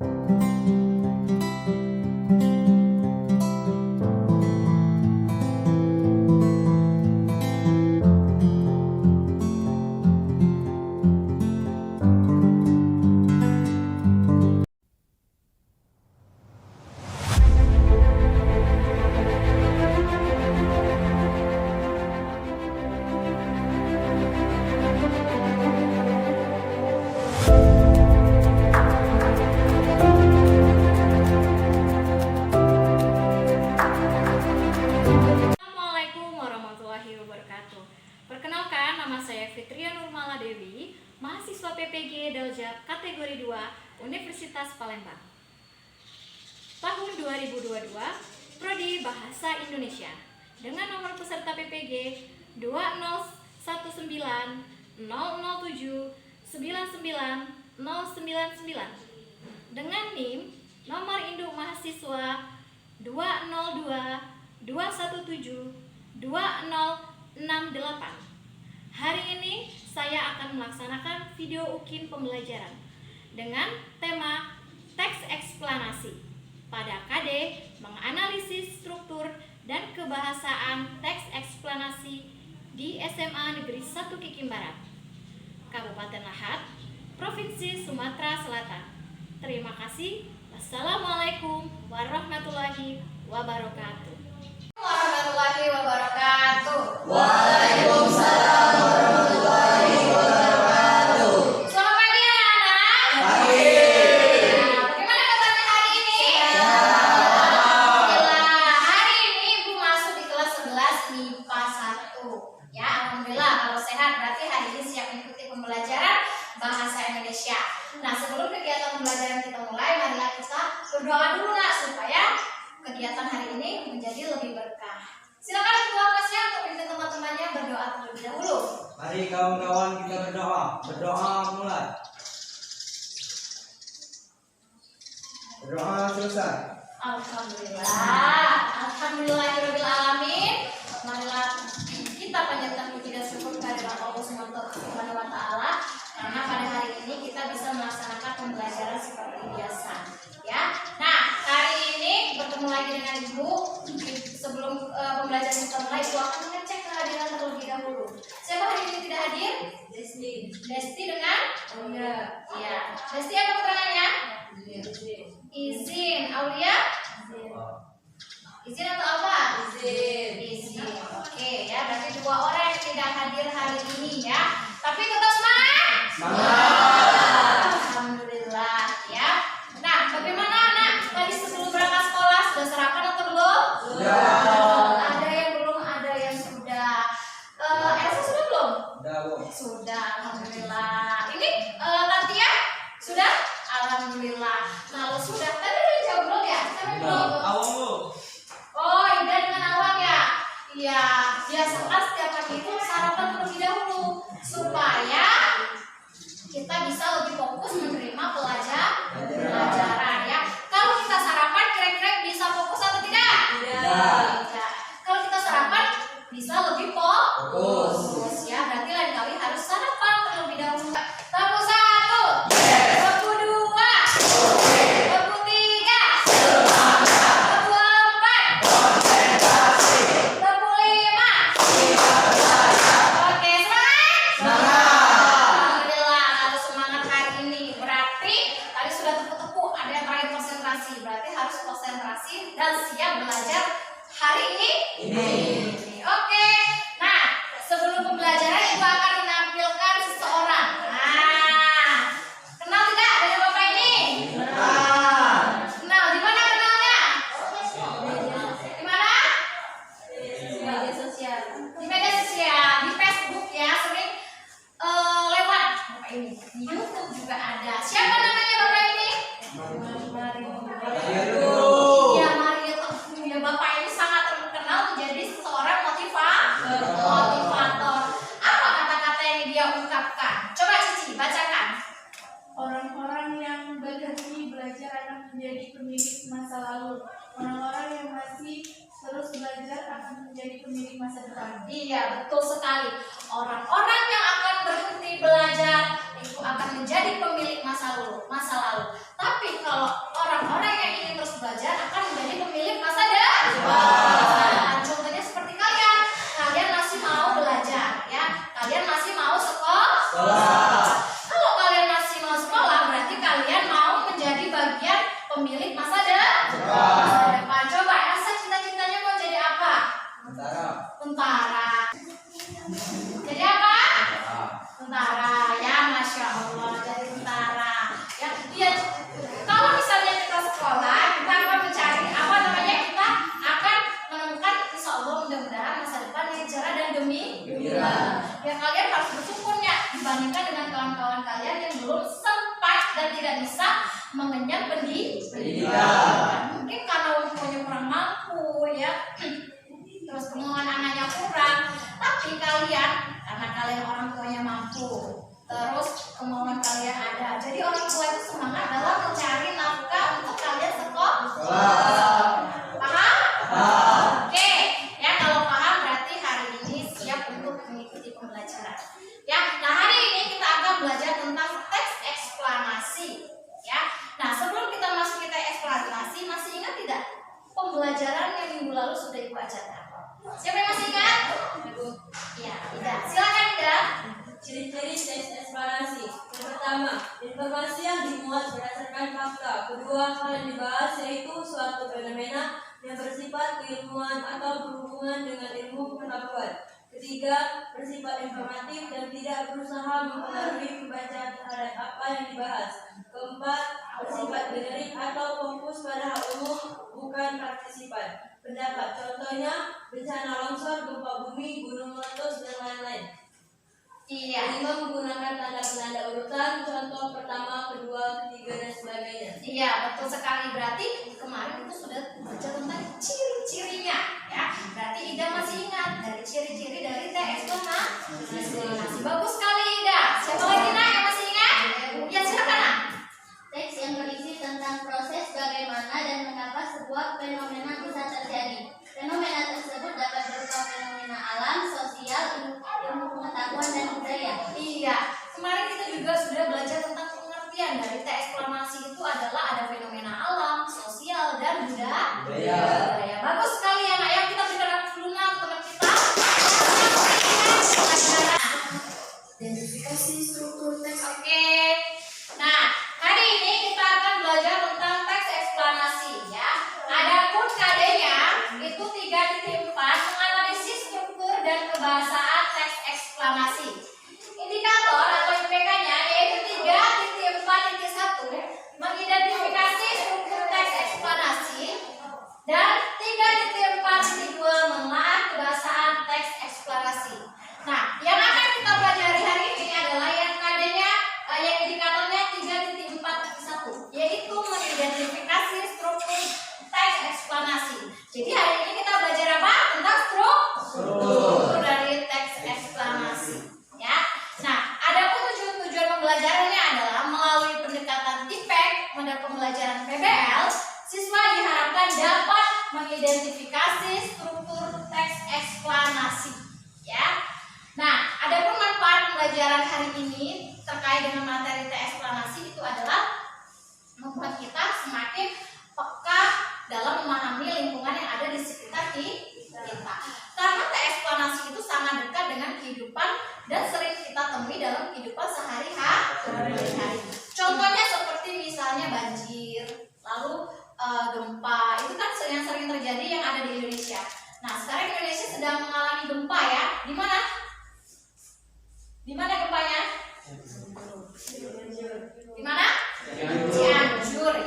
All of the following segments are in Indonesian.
Assalamualaikum warahmatullahi wabarakatuh. Perkenalkan, nama saya Fitria Nurmala Dewi, mahasiswa PPG Daljab kategori 2 Universitas Palembang. Tahun 2022, Prodi Bahasa Indonesia dengan nomor peserta PPG 20190079999 dengan NIM nomor induk mahasiswa 20221720068. Hari ini saya akan melaksanakan video ukin pembelajaran dengan tema teks eksplanasi pada KD menganalisis struktur dan kebahasaan teks eksplanasi di SMA Negeri 1 Kikim Barat, Kabupaten Lahat, Provinsi Sumatera Selatan. Terima kasih. Wassalamualaikum warahmatullahi wabarakatuh. Warahmatullahi wabarakatuh. Waalaikumsalam warahmatullahi wabarakatuh. Selamat pagi anak-anak. Pagi. Bagaimana kabarnya hari ini? Alhamdulillah. Hari ini Ibu masuk di kelas 11 MIPA 1. Ya, alhamdulillah. Kalau sehat berarti hari ini siap mengikuti pembelajaran bahasa Indonesia. Nah, sebelum kegiatan pembelajaran kita mulai, marilah kita berdoa dulu lah supaya kegiatan hari ini menjadi lebih berkah. Silakan ketua kelasnya untuk pimpin teman-temannya berdoa terlebih dahulu. Mari kawan-kawan kita berdoa. Berdoa mulai. Berdoa selesai. Alhamdulillah. Alhamdulillahirabbil alamin. Marilah kita panjatkan puji dan syukur kepada Allah Subhanahu wa taala karena pada hari ini kita bisa melaksanakan pembelajaran seperti biasa. Ya. Nah, hari ini bertemu lagi dengan Ibu. Sebelum pembelajaran kita mulai, Ibu akan mengecek kehadiran terlebih dahulu. Siapa hari ini tidak hadir? Desti. Desti dengan? Enggak. Iya. Desti apa keterangannya? Izin. Aulia? Izin atau apa? Izin. Oke, ya. Berarti dua orang yang tidak hadir hari ini ya. Tapi tetap semangat. Semangat. Alhamdulillah ya. Nah, bagaimana anak? Tadi sebelum berangkat sekolah sudah sarapan atau belum? Sudah. Ada yang belum, ada yang sudah. Elsa sudah belum? Sudah, Bu. Sudah, alhamdulillah. Ini Tantia sudah? Alhamdulillah. Kalau sudah, tadi udah jawab belum ya? Sampai belum? Awang, Bu. Oh, Ida dengan Awang ya? Iya, biasakan setiap pagi itu sarapan terlebih dahulu supaya kita bisa lebih fokus menerima pelajaran ya. Kalau kita sarapan kira-kira bisa fokus atau tidak? Tidak. Tidak. Kalau kita sarapan bisa lebih fokus ya. Berarti lain kali harus sarapan terlebih dahulu. Babu 1, babu 2, babu 3, babu 4, babu 5. Oke, semangat. Alhamdulillah, harus semangat hari ini. Berarti tadi sudah tepuk-tepuk, ada yang terakhir konsentrasi. Berarti harus konsentrasi dan siap belajar hari ini. Oke. Nah, sebelum pembelajaran Ibu akan menampilkan seseorang. Nah, kenal tidak dengan Bapak ini? Kenal. Di mana kenalnya? Di mana? Di media sosial. Di media sosial, di Facebook ya, sering lewat Bapak ini. Di YouTube juga ada. Siapa namanya Bapak ini? Ya, Mario Teguh. Ya, Bapak ini sangat terkenal menjadi seorang motivator. Apa kata-kata yang dia ungkapkan? Coba Cici bacakan. Orang-orang yang berhenti belajar akan menjadi pemilik masa lalu. Orang-orang yang masih terus belajar akan menjadi pemilik masa depan. Iya, betul sekali. Orang-orang yang akan berhenti belajar itu akan menjadi pemilik masa lalu. Tapi kalau orang-orang yang ingin terus belajar akan menjadi pemilik masa depan. Contohnya seperti kalian. Kalian masih mau belajar, ya. Kalian masih mau sekolah. Kalau kalian masih mau sekolah, berarti kalian mau menjadi bagian pemilik masa depan. Coba Elsa cita-citanya mau jadi apa? Tentara. Jadi apa? Tentara. Ya, Masya Allah, jadi tentara. Ya, kalau misalnya kita sekolah, kita akan mencari apa namanya? Kita akan menemukan, insya Allah, mudah-mudahan masa depan yang cerah dan gemilang. Ya, kalian harus bersyukur ya dibandingkan dengan kawan-kawan kalian yang belum sempat dan tidak bisa mengenyam pendidikan. Mungkin karena orang tuanya kurang mampu, ya. Terus pengeluaran anaknya kurang, tapi kalian karena kalian orang tuanya mampu, terus kemauan kalian ada, jadi orang tua itu semangat dalam mencari nafkah untuk kalian sekolah. Paham? Oke, ya kalau paham berarti hari ini siap untuk mengikuti pembelajaran. Ya, nah hari ini kita akan belajar tentang teks eksplanasi. Ya, nah sebelum kita masuk ke teks eksplanasi, masih ingat tidak pembelajaran yang minggu lalu sudah Ibu ajarkan? Siapa yang masih ingat? Ya, tidak. Silakan tidak. Ciri-ciri teks eksplanasi. Yang pertama, informasi yang dimuat berdasarkan fakta. Kedua, hal yang dibahas yaitu suatu fenomena yang bersifat keilmuan atau berhubungan dengan ilmu pengetahuan. Ketiga, bersifat informatif dan tidak berusaha mempengaruhi pembaca terhadap apa yang dibahas. Keempat, bersifat generik atau fokus pada hal umum, bukan partisipan. Pendapat contohnya bencana longsor, gempa bumi, gunung meletus, dan lain-lain. Iya. 5, menggunakan tanda penanda urutan, contoh pertama, kedua, ketiga, dan sebagainya. Iya, betul sekali. Berarti kemarin itu sudah baca tentang ciri-cirinya, ya. Berarti Ida masih ingat dari ciri-ciri dari teks eksplanasi. Bagus sekali Ida. Siapa lagi Nak yang masih ingat? Ya, silakan Nak. Teks yang berisi tentang proses bagaimana dan mengapa sebuah fenomena bisa terjadi. Fenomena tersebut dapat berupa fenomena alam, sosial, ilmu pengetahuan, dan budaya. Iya, kemarin kita juga sudah belajar tentang pengertian dari teks eksplanasi itu adalah ada fenomena alam, sosial, dan budaya. Bagus sekali ya Nak. Ya, kita berikan dulu Nak teman kita. Identifikasi struktur teks. Oke. Nah, hari ini kita akan belajar tentang teks eksplanasi ya. Adapun KD-nya itu 3.4 menganalisis struktur dan kebahasaan teks eksplanasi. Indikator atau IPK-nya yaitu 3.4.1 mengidentifikasi struktur teks eksplanasi dan 3.4.2 menelaah kebahasaan teks eksplanasi. Nah, yang akan kita pelajari hari ini adalah yang KD-nya yang indikatornya 3.4.1 yaitu mengidentifikasi struktur teks eksplanasi. Jadi hari ini kita belajar apa? Tentang struktur dari teks eksplanasi. Ya. Nah, adapun tujuan pembelajarannya adalah melalui pendekatan TIPEK, model pembelajaran PBL, siswa diharapkan dapat mengidentifikasi struktur teks eksplanasi. Ya. Nah, adapun manfaat pembelajaran hari ini terkait dengan materi teks eksplanasi itu adalah membuat kita semakin peka dalam memahami lingkungan yang ada di sekitar kita. Karena teks eksplanasi itu sangat dekat dengan kehidupan dan sering kita temui dalam kehidupan sehari-hari. Contohnya seperti misalnya banjir, lalu gempa, itu kan yang sering terjadi yang ada di Indonesia. Nah, sekarang Indonesia sedang mengalami gempa ya. Di mana? Di mana gempanya? Di mana? Cianjur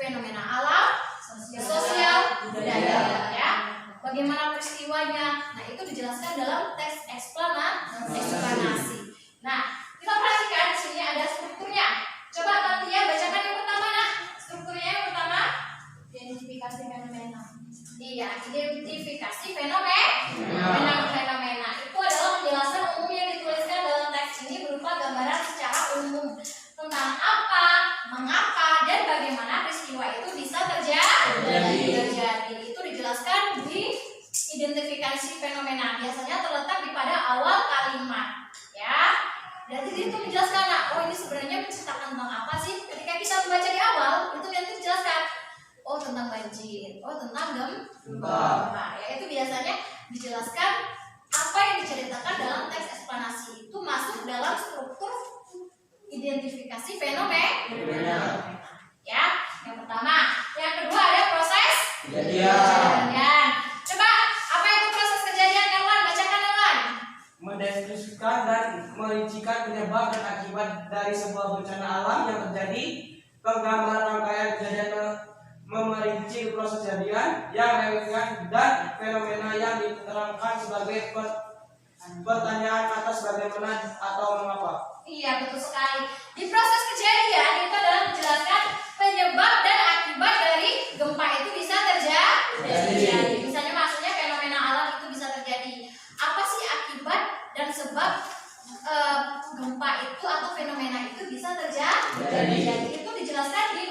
fenomena alam, sosial, budaya, ya. Bagaimana peristiwanya? Nah, itu dijelaskan dalam teks eksplanasi. Nah, kita perhatikan di sini ada strukturnya. Coba nanti ya bacakan yang pertama. Nah, strukturnya yang pertama Identifikasi fenomena. iya, identifikasi fenomena. Itu adalah penjelasan umum yang dituliskan dalam teks ini berupa gambaran secara umum tentang apa, mengapa, dan bagaimana peristiwa itu bisa terjadi. Itu dijelaskan di identifikasi fenomena. Biasanya terletak di pada awal kalimat, ya. Dan di situ menjelaskan, nah, oh ini sebenarnya menceritakan tentang apa sih? Ketika kita membaca di awal, itu nanti dijelaskan. Oh, tentang banjir. Oh, tentang gempa. Ya, itu biasanya dijelaskan apa yang diceritakan dalam teks eksplanasi itu masuk dalam struktur identifikasi fenomena. Ya, yang pertama. Yang kedua ada proses kejadian. Coba, apa itu proses kejadian, Erwan? Bacakan, Erwan. Mendeskripsikan dan merincikan penyebab dan akibat dari sebuah bencana alam yang terjadi. Penggambaran rangkaian kejadian memerinci proses kejadian yang relevan dan fenomena yang diterangkan sebagai pertanyaan atas bagaimana atau mengapa. Iya, betul sekali. Di proses kejadian itu adalah menjelaskan penyebab dan akibat dari gempa itu bisa terjadi. Misalnya maksudnya fenomena alam itu bisa terjadi. Apa sih akibat dan sebab gempa itu atau fenomena itu bisa terjadi? Itu dijelaskan di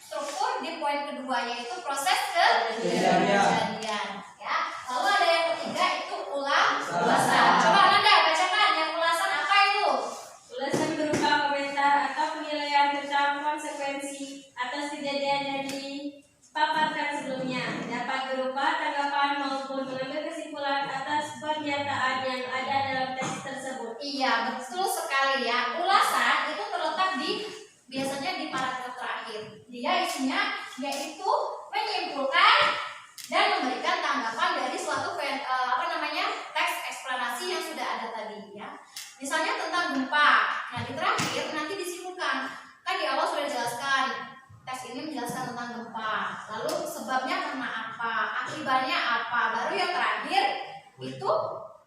struktur di poin kedua, yaitu proses kejadian. Ya. Lalu ada yang ketiga itu ulasan. Coba Nanda bacakan yang ulasan apa itu? Ulasan berupa komentar atau penilaian tentang konsekuensi atas kejadian yang dipaparkan sebelumnya. Dapat berupa tanggapan maupun mengambil kesimpulan atas pernyataan yang ada dalam teks tersebut. Iya, betul sekali ya. Ulasan itu terletak di biasanya di paragraf terakhir. Dia isinya yaitu menyimpulkan dan memberikan tanggapan dari suatu teks eksplanasi yang sudah ada tadi ya. Misalnya tentang gempa. Nah, di terakhir nanti disimpulkan. Kan di awal sudah dijelaskan. Teks ini menjelaskan tentang gempa. Lalu sebabnya karena apa, akibatnya apa. Baru yang terakhir itu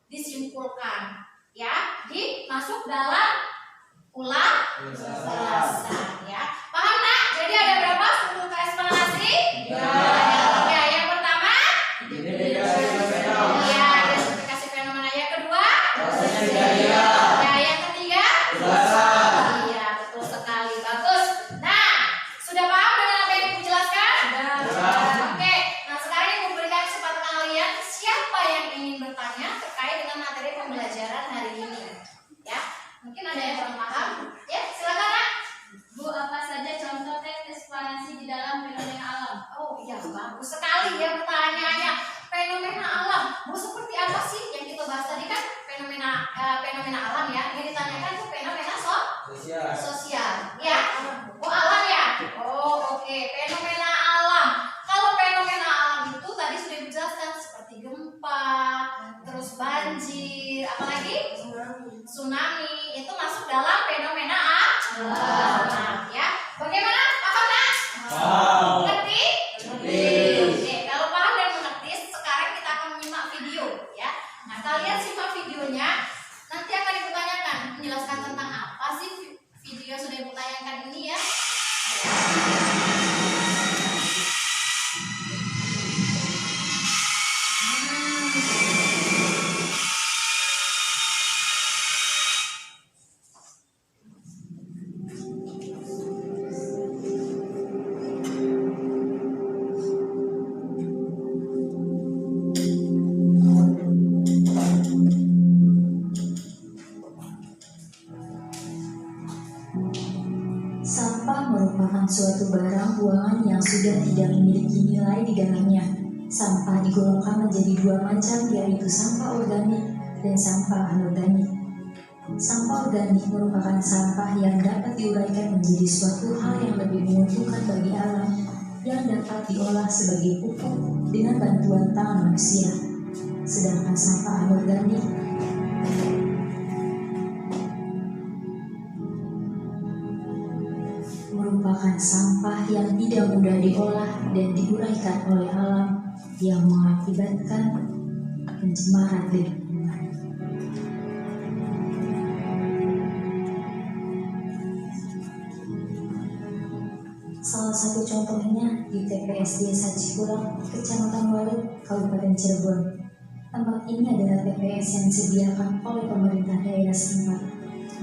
disimpulkan. Ya, masuk dalam ulasan ya. Paham nak? Jadi ada berapa struktur eksplanasi? Ya, yang pertama identifikasi fenomena. Yang kedua ya, yang ketiga iya, betul sekali, bagus. Nah, sudah paham dengan apa yang Ibu jelaskan? Oke, nah sekarang Ibu berikan kesempatan kalian siapa yang ingin bertanya terkait dengan materi pembelajaran hari ini ya. Mungkin ada yang kurang paham. Ya, silakan Nak. Bu, apa saja contoh teks eksplanasi di dalam fenomena alam? Oh iya, bagus sekali ya pertanyaannya. Fenomena alam. Bu, seperti apa sih yang kita bahas tadi kan? Fenomena alam ya. Yang ditanyakan itu fenomena sosial. Ya. Oh, alam ya. Oh, oke. Fenomena alam. Kalau fenomena alam itu tadi sudah dijelaskan seperti gempa, terus banjir, apalagi tsunami. Itu masuk dalam fenomena alam ya. Bagaimana? Paham nak? Mengerti? Oke, kalau paham dan mengerti, sekarang kita akan menyimak video ya. Nah, kalian simak videonya. Nanti akan Ibu tanyakan menjelaskan tentang apa sih video yang sudah Ibu tayangkan ini ya. Sampah merupakan suatu barang buangan yang sudah tidak memiliki nilai di dalamnya. Sampah digolongkan menjadi dua macam, yaitu sampah organik dan sampah anorganik. Sampah organik merupakan sampah yang dapat diuraikan menjadi suatu hal yang lebih menguntungkan bagi alam, yang dapat diolah sebagai pupuk dengan bantuan tangan manusia. Sedangkan sampah anorganik merupakan sampah yang tidak mudah diolah dan diuraikan oleh alam yang mengakibatkan pencemaran lingkungan. Salah satu contohnya di TPS Desa Cipulang, Kecamatan Walet, Kabupaten Cirebon. Tempat ini adalah TPS yang disediakan oleh pemerintah daerah setempat.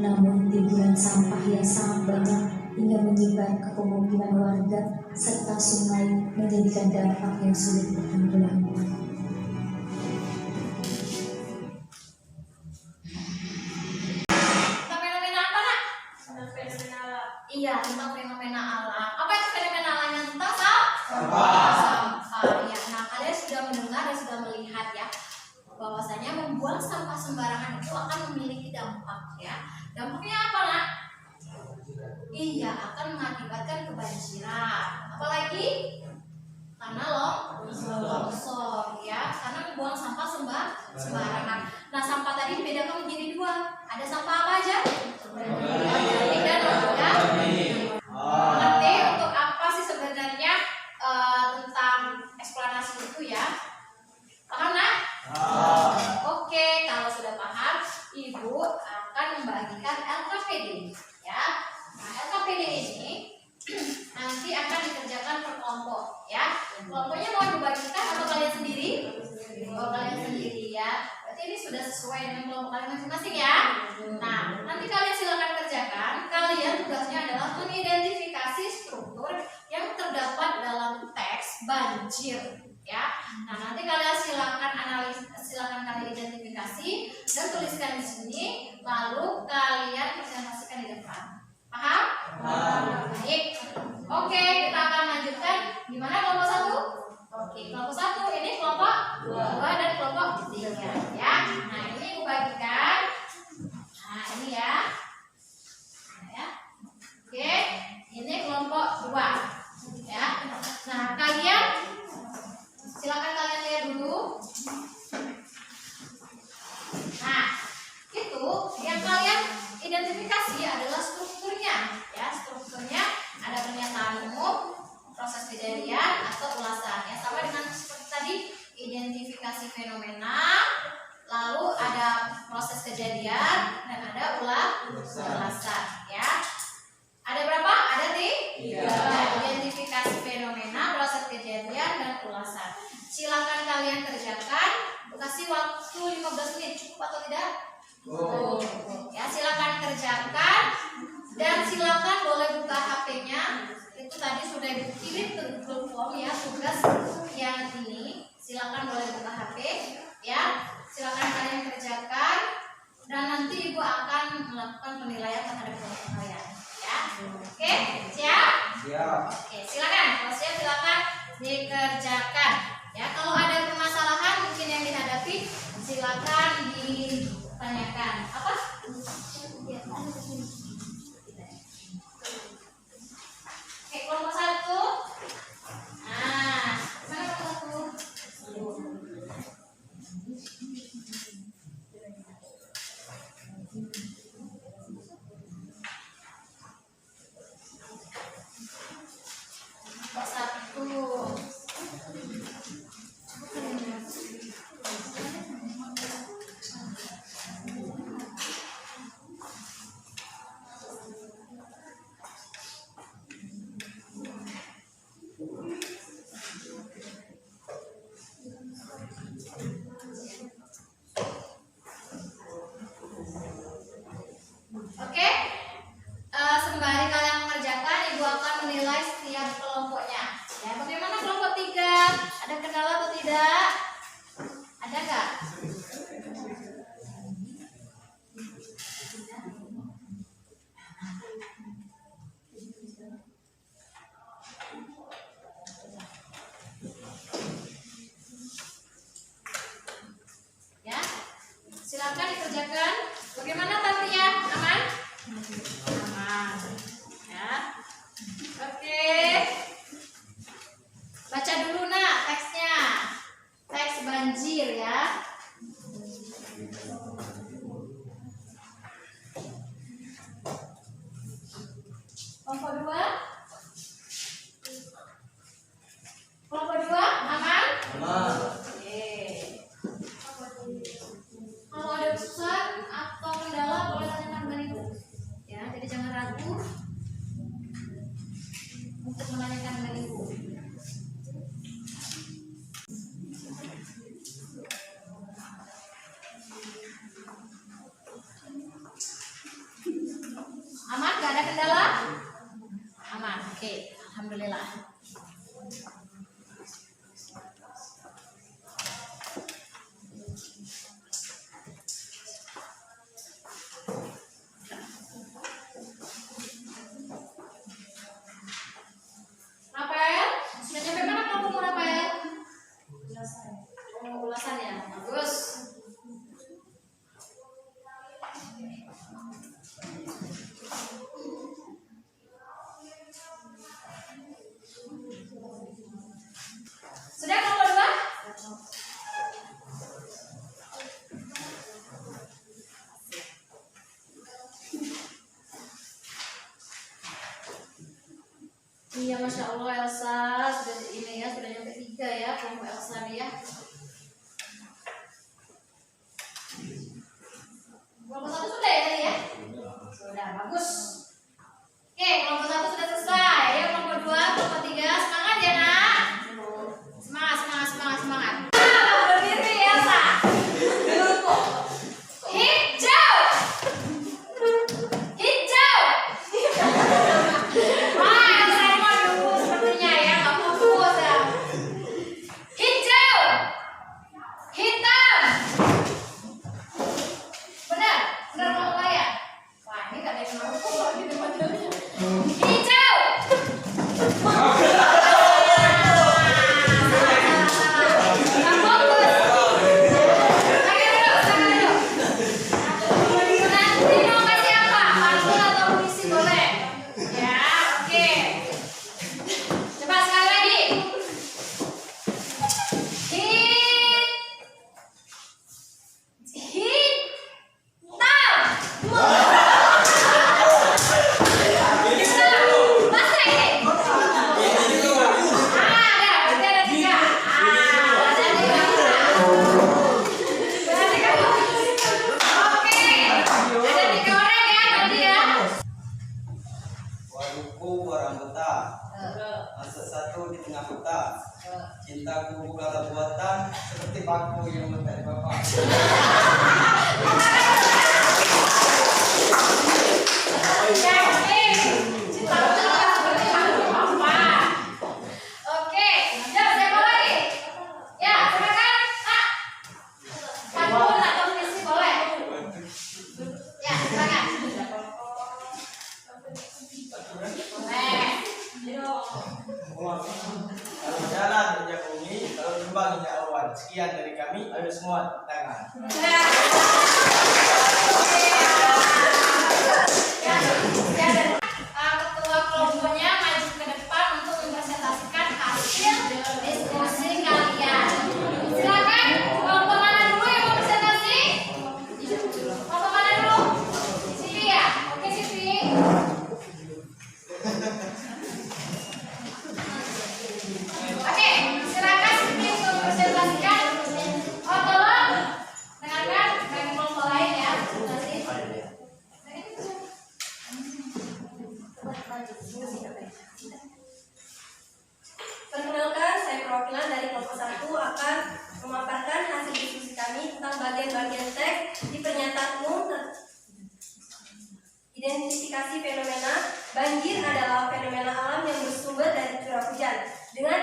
Namun timbunan sampah yang sangat banyak hingga menyebar ke pemukiman warga serta sungai menjadikan dampak yang sulit ditanggulangi. Tentang fenomena apa, Nak? Fenomena alam. Iya, tentang fenomena alam. Apa itu fenomena alamnya? Tentang sampah. Iya. Nah, kalian sudah mendengar dan sudah melihat ya, bahwasanya membuang sampah sembarangan itu akan memiliki dampak ya. Dampaknya apa, Nak? Iya, akan mengakibatkan kebanjiran. Apalagi tanah longsor ya, karena membuang sampah sembarangan. Nah, sampah tadi dibedakan menjadi dua. Ada sampah apa aja? Organik dan anorganik. Mengerti untuk apa sih sebenarnya tentang eksplanasi itu ya? Paham, Nak? Oke, kalau sudah paham, Ibu akan membagikan LKPD ya. Nah, LKPD ini nanti akan dikerjakan per kelompok ya. Kelompoknya mau dibagikan atau kalian sendiri? Oh, kalian sendiri ya. Berarti ini sudah sesuai dengan kelompok kalian masing-masing ya. Nah, nanti kalian silakan kerjakan. Kalian tugasnya adalah mengidentifikasi struktur yang terdapat dalam teks banjir ya. Nah, nanti kalian silakan kalian identifikasi dan tuliskan di sini, lalu kalian presentasikan di depan. Paham? Baik. Oke, kita akan lanjutkan. Gimana kelompok 1? Oke, kelompok 1 ini kelompok 2 dan kelompok 3 ya. Nah, ini Ibu bagikan. Nah, ini ya. Nah, ya. Oke, ini kelompok 2 ya. Nah, kalian silakan kalian lihat dulu. Nah, itu yang kalian identifikasi adalah strukturnya ya. Strukturnya ada pernyataan umum, proses kejadian atau ulasan ya, sama dengan seperti tadi identifikasi fenomena, lalu ada proses kejadian dan ada ulasan ya. Ada berapa? Ada 3. Identifikasi fenomena, proses kejadian dan ulasan. Silakan kalian kerjakan. Kasih waktu 15 menit, cukup atau tidak? Ya, silakan kerjakan dan silakan boleh buka HP-nya. Itu tadi sudah Ibu kirim ke Google Form ya, tugas yang ini. Silakan boleh buka HP ya. Silakan kalian kerjakan dan nanti Ibu akan melakukan penilaian terhadap kelompok kalian ya. Oke, siap? Siap. Oke, silakan. Kalau siap silakan dikerjakan. Ya, kalau ada permasalahan mungkin yang dihadapi, silakan ditanyakan. Apa? Oke, kelompok 1. Nah, mana kelompok 1? Kelompok 1. Oke, sembari kalian mengerjakan, Ibu akan menilai setiap kelompoknya. Ya, bagaimana kelompok 3? Ada kendala atau tidak? Ada nggak? Ya, silakan dikerjakan. Bagaimana Tantia? Aman? Aman. Ya. Oke. Baca dulu nak teksnya. Teks banjir ya. Kelompok 2. Aman? Gak ada kendala? Aman. Oke, alhamdulillah. Rafael, sudah nyampe mana kelompokmu Rafael? Oh, ulasan ya. Bagus. Sudah kelompok 2? Iya, Masya Allah Elsa sudah ini ya, sudah nyampe 3 ya kelompok Elsa nih ya. Kelompok 1 sudah ya tadi ya? Sudah, bagus. Oke, kelompok 1 sudah selesai ya, kelompok 2, kelompok 3, semangat ya nak. Semangat, semangat, semangat, semangat. Berdiri Elsa. Hijau. Hijau. Wah, Elsa ini mau dulu sepertinya ya, nggak fokus ya. Hijau. Hitam. Benar, benar mau ya? Wah, ini nggak ada yang mau kok di depan-depan. Hijau. Wadukku orang peta, masuk satu di tengah peta. Cintaku bukan buatan seperti paku yang mencari bapak. Oke, siapa lagi? Ya, silakan. Pantun atau puisi boleh. Ya, silakan. Boleh. Kalau jalan injak bumi, kalau terbang injak awan. Sekian dari kami, ayo semua tangan. Ketua kelompoknya maju ke depan untuk mempresentasikan hasil diskusi kalian. Silakan, kelompok mana dulu yang mau presentasi? Kelompok mana dulu? Siti ya? Oke Siti. Oke, silakan Siti untuk mempresentasikan. Oh tolong dengarkan bagi kelompok lain ya. Perkenalkan, saya perwakilan dari kelompok 1 akan memaparkan hasil diskusi kami tentang bagian-bagian teks di pernyataan umum. Identifikasi fenomena banjir adalah fenomena alam yang bersumber dari curah hujan dengan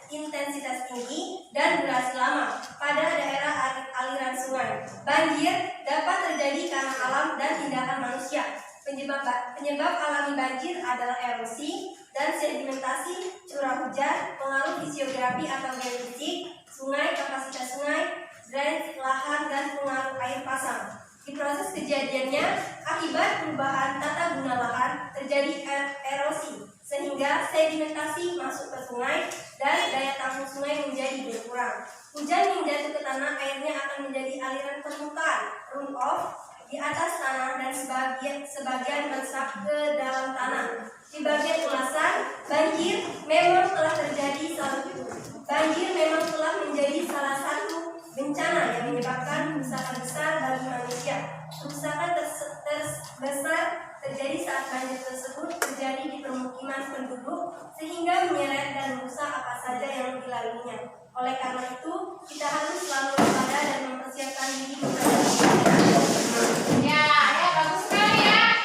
intensitas tinggi dan durasi lama pada daerah aliran sungai. Banjir dapat terjadi karena alam dan tindakan manusia. Penyebab alami banjir adalah erosi dan sedimentasi curah hujan, pengaruh fisiografi atau geofisik, sungai, kapasitas sungai, drainase lahan, dan pengaruh air pasang. Di proses kejadiannya, akibat perubahan tata guna lahan, terjadi erosi, sehingga sedimentasi masuk ke sungai dan daya tampung sungai menjadi berkurang. Hujan yang jatuh ke tanah, airnya akan menjadi aliran permukaan, runoff, di atas tanah dan sebagian meresap ke dalam tanah. Di bagian ulasan, banjir memang telah menjadi salah satu bencana yang menyebabkan kerusakan besar bagi manusia. Kerusakan terbesar terjadi saat banjir tersebut terjadi di permukiman penduduk sehingga menyeret dan merusak apa saja yang dilaluinya. Oleh karena itu, kita harus selalu waspada dan mempersiapkan diri menghadapi Ya, bagus sekali ya.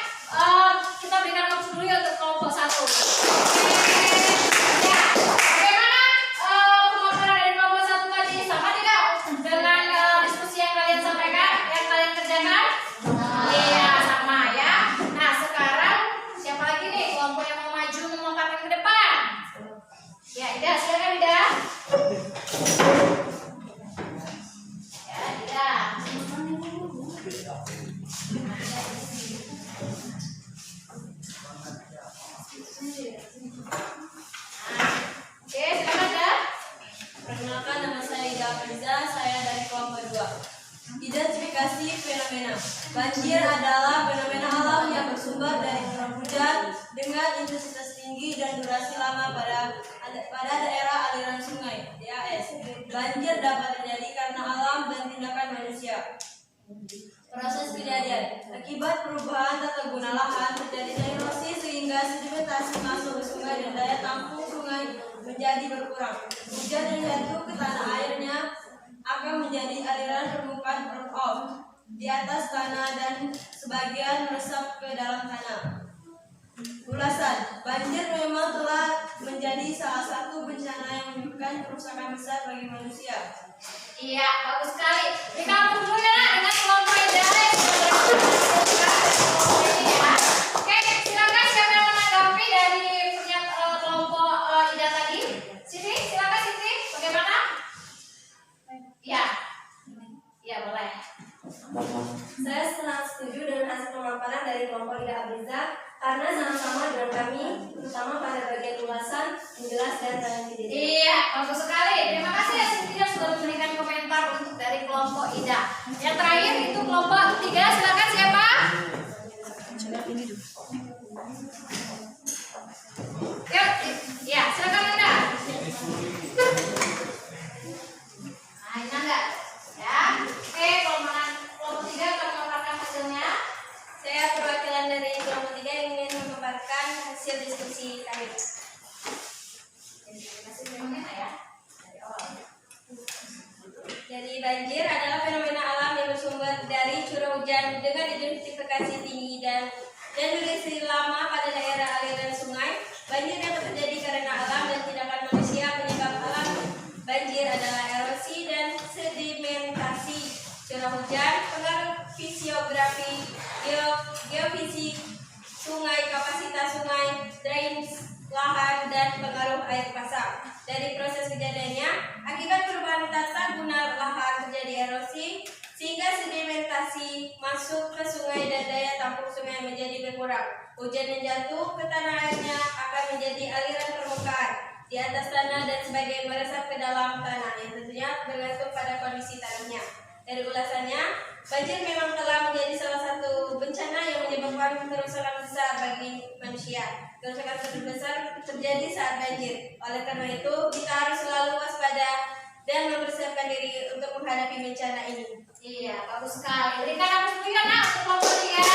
pertama pada daerah aliran sungai (DAS). Banjir dapat terjadi karena alam dan tindakan manusia. Proses kejadian akibat perubahan tata guna lahan terjadi erosi sehingga sedimentasi masuk ke sungai dan daya tampung sungai menjadi berkurang. Hujan yang jatuh ke tanah airnya akan menjadi aliran permukaan runoff di atas tanah dan sebagian meresap ke dalam tanah. Ulasan, banjir memang telah menjadi salah satu bencana yang menimbulkan kerusakan besar bagi manusia. Iya, bagus sekali. Di kampung dulu ya nak, dengan kelompok IDA yang sudah ini ya. Oke, silakan siapa yang menanggapi dari punya kelompok IDA tadi? Siti, silakan Siti. Bagaimana? Iya. Iya, boleh. Saya sangat setuju dengan hasil pemaparan dari kelompok IDA Abriza karena sama-sama dengan kami, terutama pada bagian ulasan, menjelas dan transisi. Iya, bagus sekali. Terima kasih ya Siti yang sudah memberikan komentar untuk dari kelompok IDA. Yang terakhir itu kelompok ketiga, silakan siapa? Yuk, ya silakan Anda. Nah, ini enggak? Ya, oke, kelompok tiga akan memaparkan hasilnya. Saya perwakilan dari kelompok 3 yang ingin memaparkan hasil diskusi kami. Hasil fenomena ya, dari awal. Jadi banjir adalah fenomena alam yang bersumber dari curah hujan dengan intensifikasi tinggi dan durasi lama pada daerah aliran sungai. Banjir dapat terjadi karena alam dan tindakan manusia. Penyebab alam banjir adalah erosi dan sedimentasi curah hujan, pengaruh fisiografi, geofisik sungai, kapasitas sungai, drainase lahan, dan pengaruh air pasang. Dari proses kejadiannya, akibat perubahan tata guna lahan terjadi erosi sehingga sedimentasi masuk ke sungai dan daya tampung sungai menjadi berkurang. Hujan yang jatuh ke tanah airnya akan menjadi aliran permukaan di atas tanah dan sebagian meresap ke dalam tanah yang tentunya bergantung pada kondisi tanahnya. Dari ulasannya, banjir memang telah menjadi salah satu bencana yang menyebabkan kerusakan besar bagi manusia. Kerusakan terbesar terjadi saat banjir. Oleh karena itu, kita harus selalu waspada dan mempersiapkan diri untuk menghadapi bencana ini. Iya, bagus sekali. Berikan aku berikan nak untuk kelompok tiga.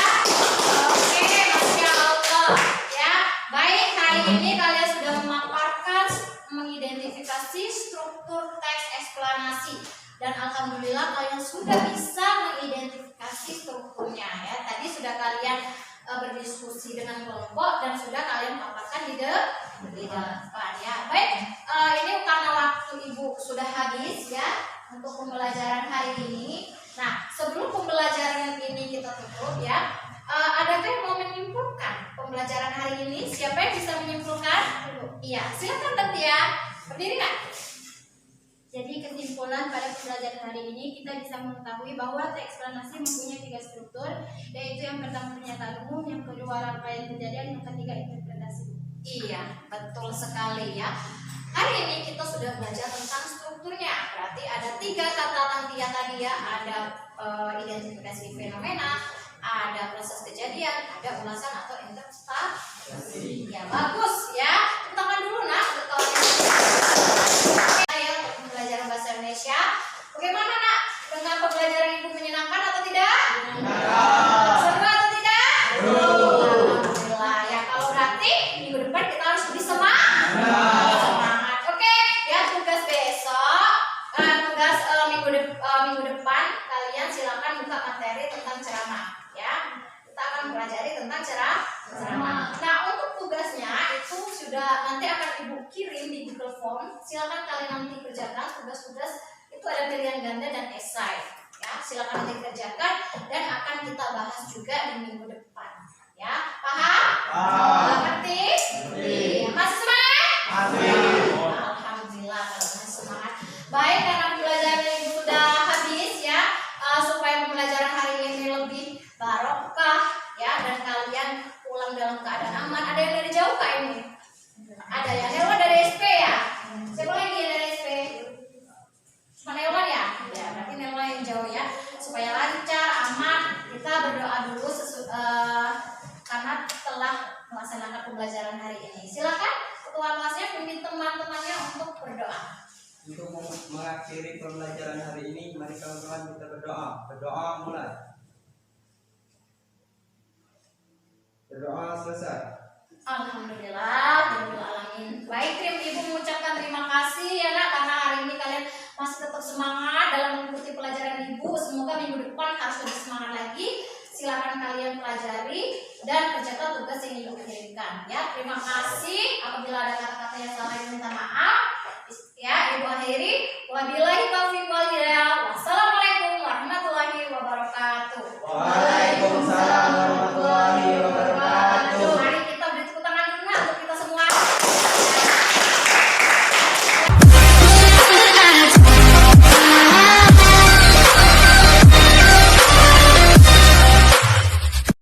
Oke, Masya Allah. Ya, baik, hari ini kalian sudah memaparkan, mengidentifikasi struktur teks eksplanasi. Dan alhamdulillah kalian sudah bisa mengidentifikasi strukturnya ya. Tadi sudah kalian berdiskusi dengan kelompok dan sudah kalian paparkan di depan ya. Baik, ini karena waktu Ibu sudah habis ya untuk pembelajaran hari ini. Nah, sebelum pembelajaran ini kita tutup ya, adakah yang mau menyimpulkan pembelajaran hari ini? Siapa yang bisa menyimpulkan? Iya, silakan Tante ya. Berdiri nggak? Jadi kesimpulan pada pembelajaran hari ini kita bisa mengetahui bahwa teks eksplanasi mempunyai 3 struktur, yaitu yang pertama pernyataan umum, yang kedua rangkaian kejadian, yang ketiga interpretasi. Iya, betul sekali ya. Hari ini kita sudah belajar tentang strukturnya. Berarti ada 3 kata tangkian tadi ya. Ada identifikasi fenomena, ada proses kejadian, ada ulasan atau interpretasi. Ya, bagus ya. Tangan dulu nak untuk kalian. Pembelajaran bahasa Indonesia. Bagaimana nak? Dengan pembelajaran Ibu menyenangkan atau tidak? Seru atau tidak? Alhamdulillah ya. Kalau berarti minggu depan kita harus lebih semangat. Oke, ya tugas besok, tugas minggu depan kalian silakan buka materi tentang ceramah ya. Kita akan mempelajari tentang ceramah. Nah, untuk tugasnya itu sudah nanti akan Ibu kirim di Google Form. Silakan kalian nanti kerjakan tugas-tugas itu, ada pilihan ganda dan esai. Ya, silakan nanti kerjakan dan akan kita bahas juga di minggu depan. Ya, paham? Ngerti? Iya. Masih semangat? Alhamdulillah kalau masih semangat. Baik, karena pembelajaran Ibu sudah habis ya, supaya pembelajaran hari ini lebih barokah ya, dan kalian pulang dalam keadaan aman. Ada yang dari jauh kah ini? Ada ya. Nelwan dari SP ya? Siapa lagi yang dari SP? Cuma Nelwan ya? Ya, berarti Nelwan yang jauh ya. Supaya lancar, aman, kita berdoa dulu karena telah melaksanakan pembelajaran hari ini. Silakan ketua kelasnya pimpin teman-temannya untuk berdoa. Untuk mengakhiri pembelajaran hari ini, mari kawan-kawan kita berdoa. Berdoa mulai. Berdoa selesai. Alhamdulillah, alamin. Baik, Ibu mengucapkan terima kasih ya nak, karena hari ini kalian masih tetap semangat dalam mengikuti pelajaran Ibu. Semoga minggu depan harus lebih semangat lagi. Silakan kalian pelajari dan kerjakan tugas yang Ibu kirimkan. Ya, terima kasih. Apabila ada kata-kata yang salah, minta maaf. Ya, Ibu akhiri. Wabillahi taufiq.